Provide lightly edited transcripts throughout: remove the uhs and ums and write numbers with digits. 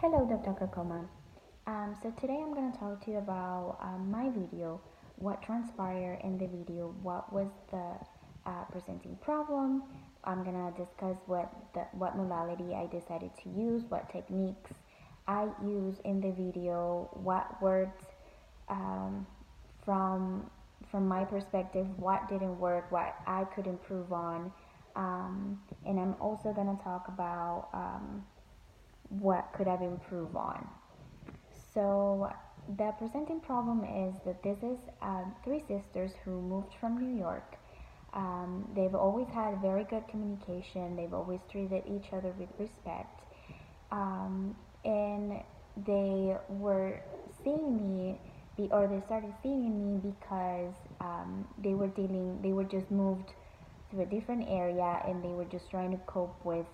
Hello, Dr. Kakoma. So today I'm going to talk to you about my video, what transpired in the video, what was the presenting problem. I'm going to discuss what modality I decided to use, what techniques I use in the video, what words um, from from my perspective, what didn't work, what I could improve on, and I'm also going to talk about what could have improved on. So the presenting problem is that this is three sisters who moved from New York. They've always had very good communication. They've always treated each other with respect, and they were seeing me, or they started seeing me because they were just moved to a different area, and they were just trying to cope with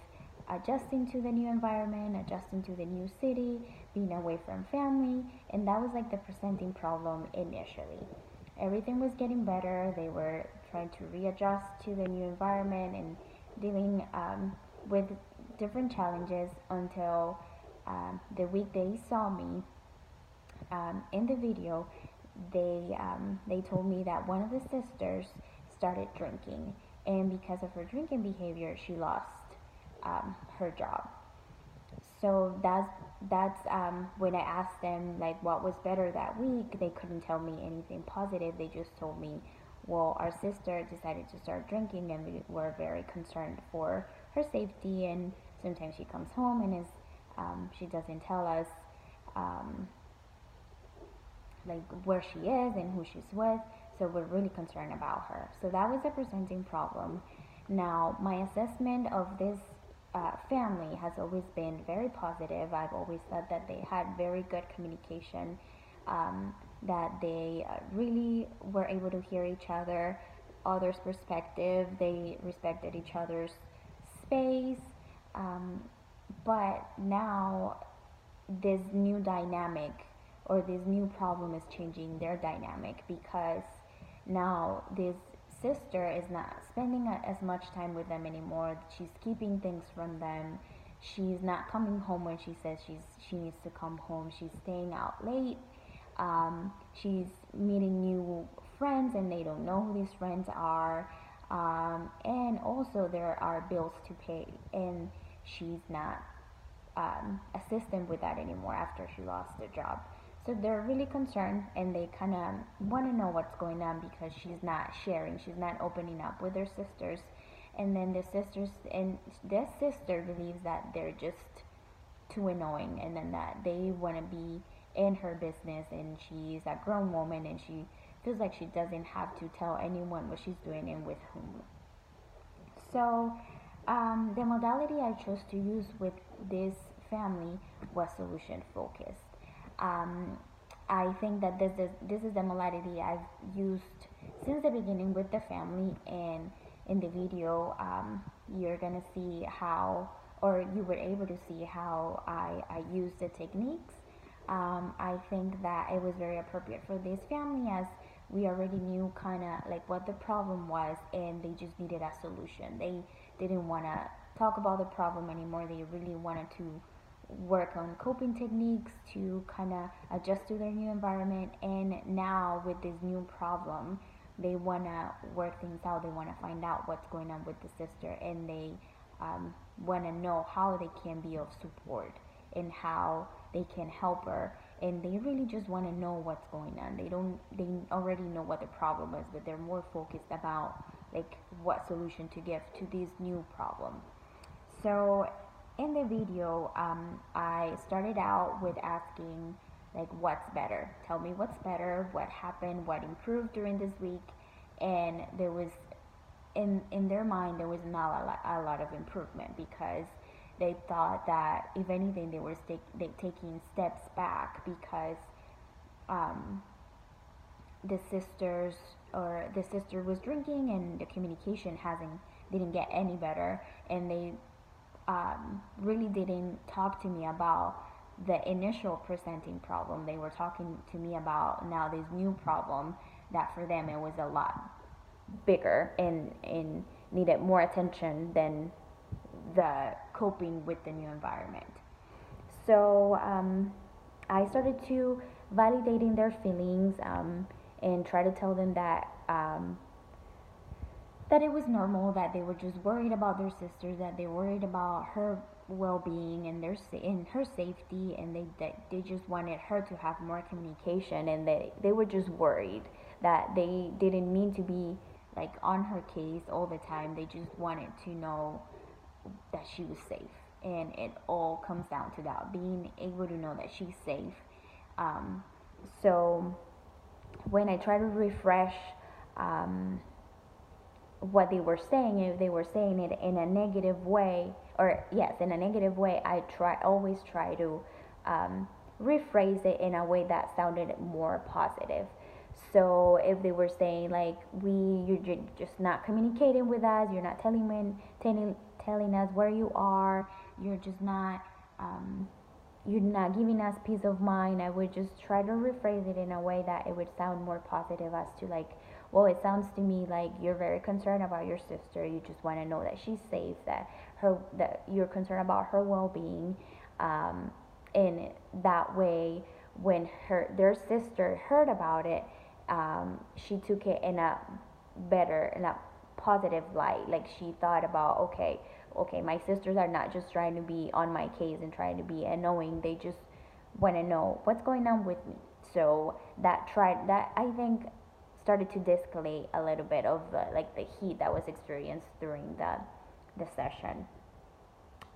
adjusting to the new environment, adjusting to the new city, being away from family, and that was like the presenting problem initially. Everything was getting better. They were trying to readjust to the new environment and dealing with different challenges until the week they saw me in the video. They told me that one of the sisters started drinking, and because of her drinking behavior, she lost her job. So that's when I asked them like what was better that week. They couldn't tell me anything positive. They just told me, well, our sister decided to start drinking, and we were very concerned for her safety. And sometimes she comes home and is she doesn't tell us um, like where she is and who she's with. So we're really concerned about her. So that was a presenting problem. Now my assessment of this family has always been very positive. I've always thought that they had very good communication, that they really were able to hear each other's perspective. They respected each other's space. Um, but now this new dynamic or this new problem is changing their dynamic, because now this sister is not spending as much time with them anymore. She's keeping things from them. She's not coming home when she says she needs to come home. She's staying out late. She's meeting new friends, and they don't know who these friends are. And also there are bills to pay, and she's not assistant with that anymore after she lost her job. So they're really concerned, and they kind of want to know what's going on, because she's not sharing, she's not opening up with her sisters. And then the sisters, and this sister believes that they're just too annoying, and then that they want to be in her business, and she's a grown woman, and she feels like she doesn't have to tell anyone what she's doing and with whom. So the modality I chose to use with this family was solution focused. Um, I think that this is the modality I've used since the beginning with the family, and in the video you're gonna see how, or you were able to see how I use the techniques. I think that it was very appropriate for this family, as we already knew kind of like what the problem was, and they just needed a solution. They didn't want to talk about the problem anymore. They really wanted to work on coping techniques to kind of adjust to their new environment. And now with this new problem, they want to work things out. They want to find out what's going on with the sister, and they want to know how they can be of support and how they can help her. And they really just want to know what's going on. They already know what the problem is, but they're more focused about like what solution to give to this new problem. So in the video, I started out with asking like what's better, tell me what's better, what happened, what improved during this week. And there was, in their mind, there was not a lot of improvement, because they thought that if anything, they were taking steps back, because um, the sister was drinking, and the communication hasn't didn't get any better. And they really didn't talk to me about the initial presenting problem. They were talking to me about now this new problem, that for them it was a lot bigger, and needed more attention than the coping with the new environment. So I started to validating their feelings, and try to tell them that it was normal, that they were just worried about their sister, that they worried about her well-being and and her safety, and they just wanted her to have more communication, and they were just worried that they didn't mean to be like on her case all the time. They just wanted to know that she was safe, and it all comes down to that, being able to know that she's safe. um, so when I try to refresh um, what they were saying, if they were saying it in a negative way, or yes, in a negative way, I always try to rephrase it in a way that sounded more positive. So if they were saying like, you're just not communicating with us, you're not telling us where you are, you're just not um, you're not giving us peace of mind, I would just try to rephrase it in a way that it would sound more positive, as to like, well, it sounds to me like you're very concerned about your sister. You just want to know that she's safe, that you're concerned about her well-being. Um, and that way, when their sister heard about it, she took it in a positive light. Like, she thought about, okay, my sisters are not just trying to be on my case and trying to be annoying. They just want to know what's going on with me. So that I think started to de-escalate a little bit of like the heat that was experienced during the session.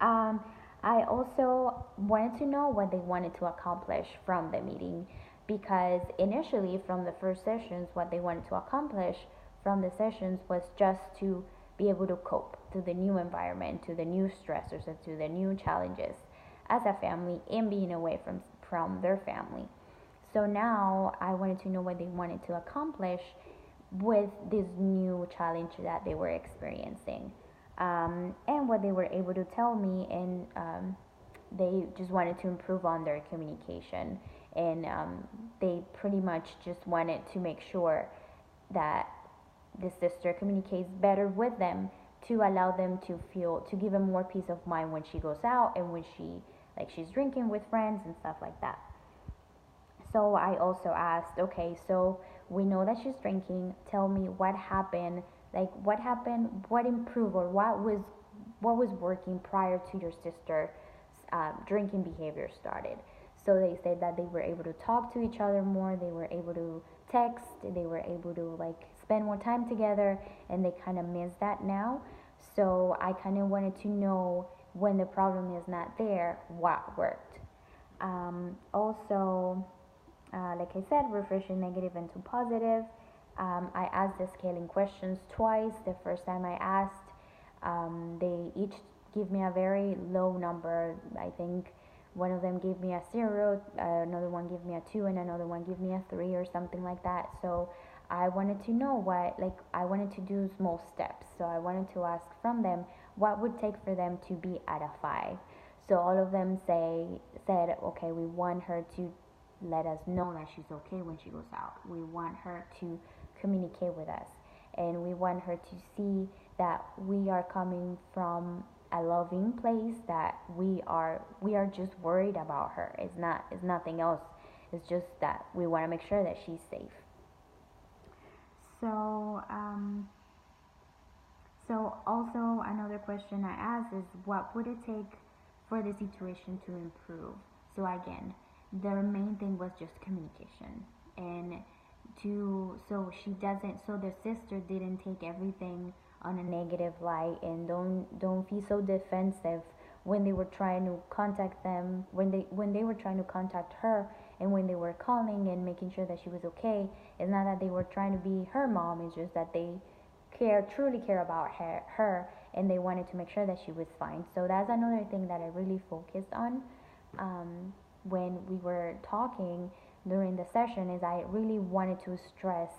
Um, I also wanted to know what they wanted to accomplish from the meeting, because initially, from the first sessions, what they wanted to accomplish from the sessions was just to be able to cope to the new environment, to the new stressors, and to the new challenges as a family, and being away from their family. So now I wanted to know what they wanted to accomplish with this new challenge that they were experiencing, and what they were able to tell me. And they just wanted to improve on their communication, and they pretty much just wanted to make sure that the sister communicates better with them, to allow them to give them more peace of mind when she goes out, and when she's drinking with friends and stuff like that. So I also asked, okay, so we know that she's drinking. Tell me what happened. Like, what happened? What improved, or what was working prior to your sister's drinking behavior started? So they said that they were able to talk to each other more. They were able to text. They were able to like spend more time together, and they kind of miss that now. So I kind of wanted to know, when the problem is not there, what worked. Also, like I said, refreshing negative into positive. I asked the scaling questions twice. The first time I asked, they each give me a very low number. I think one of them gave me a 0, another one gave me a 2, and another one gave me a 3, or something like that. So I wanted to know I wanted to do small steps. So I wanted to ask from them what would take for them to be at a 5. So all of them said, okay, we want her to let us know that she's okay when she goes out. We want her to communicate with us, and we want her to see that we are coming from a loving place, that we are just worried about her. It's nothing else. It's just that we want to make sure that she's safe. So also another question I asked is, what would it take for the situation to improve? So again, the main thing was just communication, and so the sister didn't take everything on a negative light, and don't feel so defensive when they were trying to contact them, when they were trying to contact her, and when they were calling and making sure that she was okay. It's not that they were trying to be her mom. It's just that they truly care about her, and they wanted to make sure that she was fine. So that's another thing that I really focused on, when we were talking during the session, is I really wanted to stress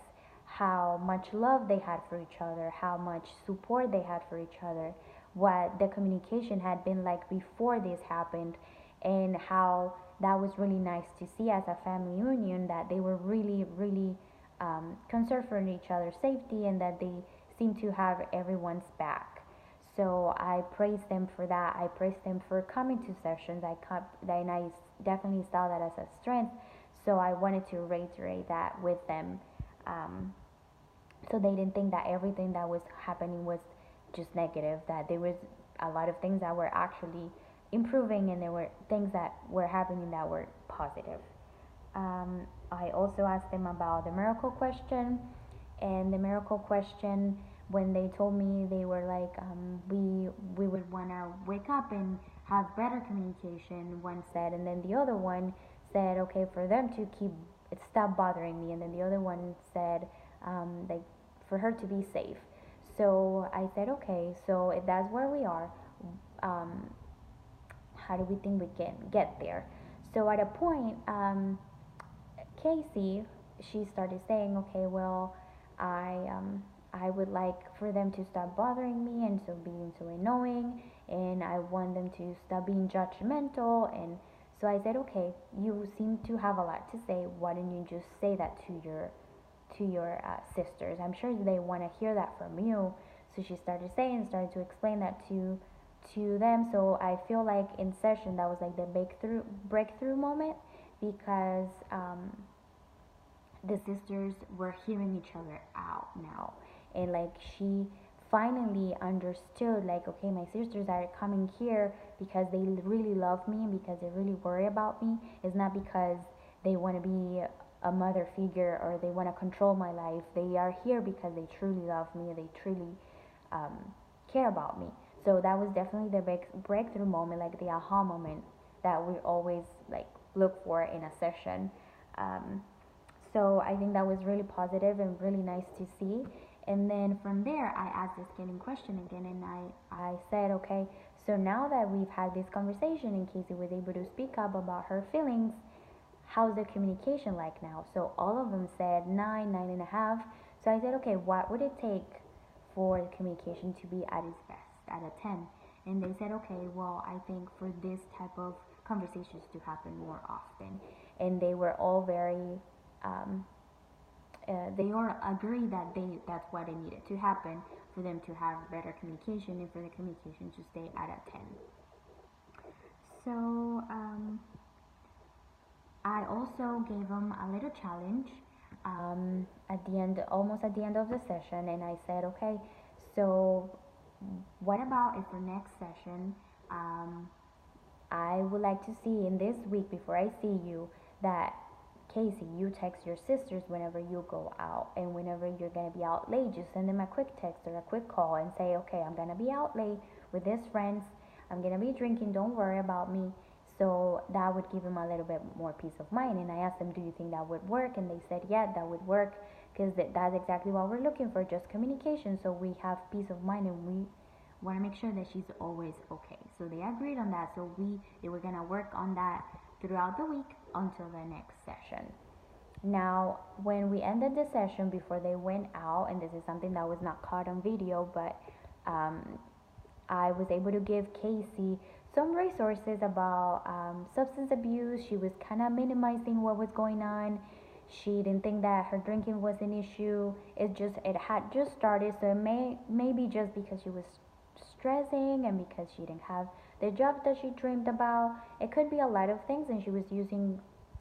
how much love they had for each other, how much support they had for each other, what the communication had been like before this happened, and how that was really nice to see as a family union, that they were really, really concerned for each other's safety, and that they seemed to have everyone's back. So I praise them for that. I praise them for coming to sessions. And I definitely saw that as a strength. So I wanted to reiterate that with them, um, so they didn't think that everything that was happening was just negative. That there was a lot of things that were actually improving, and there were things that were happening that were positive. I also asked them about the miracle question, and the miracle question, when they told me, they were like, we would want to wake up and have better communication, one said, and then the other one said, okay, for them to keep it stop bothering me, and then the other one said, like, for her to be safe. So I said, okay, so if that's where we are, um, how do we think we can get there? So at a point, Casey, she started saying, okay, well, I would like for them to stop bothering me and so being so annoying, and I want them to stop being judgmental. And so I said, okay, you seem to have a lot to say. Why don't you just say that to your sisters? I'm sure they want to hear that from you. So she started to explain that to them. So I feel like in session that was like the breakthrough moment, because the sisters were hearing each other out now, and like she finally understood, like, okay, my sisters are coming here because they really love me and because they really worry about me. It's not because they want to be a mother figure or they want to control my life. They are here because they truly love me, they truly um, care about me. So that was definitely the breakthrough moment, like the aha moment that we always like look for in a session. um, so I think that was really positive and really nice to see. And then from there, I asked this getting question again, and I said, okay, so now that we've had this conversation and Casey was able to speak up about her feelings, how's the communication like now? So all of them said 9.5. So I said, okay, what would it take for the communication to be at its best, at a 10? And they said, okay, well, I think for this type of conversations to happen more often. And they were all very um, they all agree that that's what it needed to happen for them to have better communication and for the communication to stay at a 10. So I also gave them a little challenge at the end, almost at the end of the session, and I said, okay, so what about if the next session, um, I would like to see in this week before I see you that Casey, you text your sisters whenever you go out, and whenever you're gonna be out late, just send them a quick text or a quick call and say, okay, I'm gonna be out late with these friends. I'm gonna be drinking. Don't worry about me. So that would give them a little bit more peace of mind. And I asked them, do you think that would work? And they said, yeah, that would work, because that's exactly what we're looking for, just communication, so we have peace of mind and we want to make sure that she's always okay. So they agreed on that. So they were gonna work on that throughout the week until the next session. Now, when we ended the session before they went out, and this is something that was not caught on video, but um, I was able to give Casey some resources about substance abuse. She was kind of minimizing what was going on. She didn't think that her drinking was an issue. It had just started, so it may be just because she was stressing and because she didn't have the job that she dreamed about. It could be a lot of things, and she was using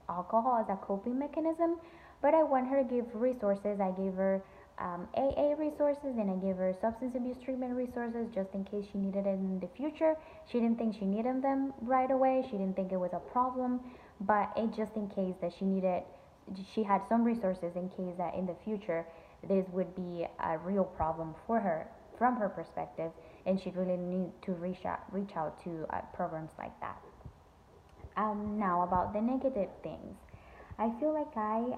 alcohol as a coping mechanism. But I want her to give resources. I gave her AA resources, and I gave her substance abuse treatment resources just in case she needed it in the future. She didn't think she needed them right away. She didn't think it was a problem, but it just in case that she had some resources in case that in the future this would be a real problem for her from her perspective, and she'd really need to reach out to programs like that. Now about the negative things, I feel like I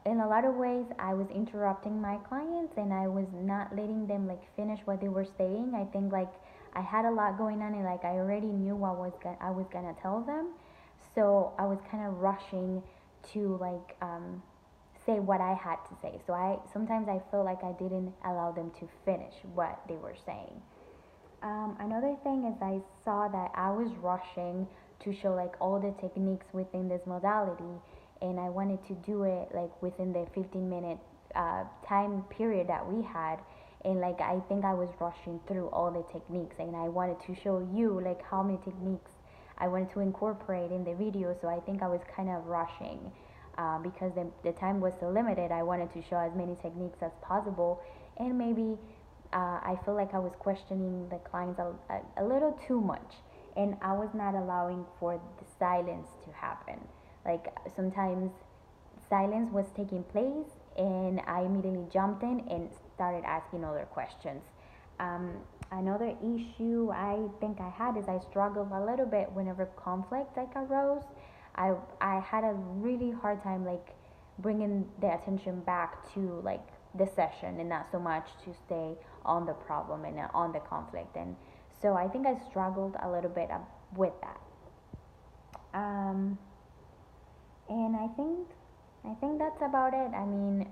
in a lot of ways I was interrupting my clients, and I was not letting them like finish what they were saying. I think like I had a lot going on, and like I already knew what I was gonna tell them, so I was kind of rushing to like say what I had to say. So I sometimes I feel like I didn't allow them to finish what they were saying. Another thing is I saw that I was rushing to show like all the techniques within this modality, and I wanted to do it like within the 15-minute time period that we had. and like I think I was rushing through all the techniques, and I wanted to show you like how many techniques I wanted to incorporate in the video. So I think I was kind of rushing, because the time was so limited. I wanted to show as many techniques as possible, and maybe I feel like I was questioning the clients a little too much, and I was not allowing for the silence to happen. Like sometimes silence was taking place, and I immediately jumped in and started asking other questions. Um, Another issue I think I had is I struggled a little bit whenever conflict like arose. I had a really hard time like bringing the attention back to like the session and not so much to stay on the problem and on the conflict. And so I think I struggled a little bit with that. Um, and I think that's about it. I mean,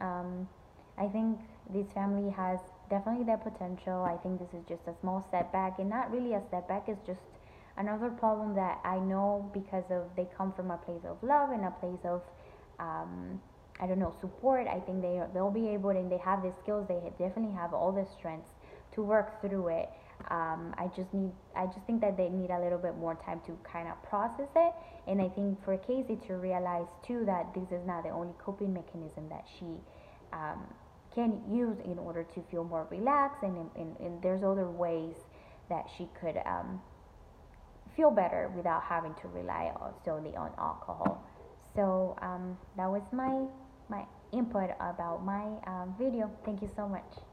I think this family has definitely their potential. I think this is just a small setback, and not really a setback. It's just another problem that I know because of they come from a place of love and a place of um, I don't know, support. I think they'll be able, and they have the skills. They definitely have all the strengths to work through it. I just think that they need a little bit more time to kind of process it. And I think for Casey to realize too that this is not the only coping mechanism that she um, can use in order to feel more relaxed, and there's other ways that she could feel better without having to rely solely on alcohol. So that was my input about my video. Thank you so much.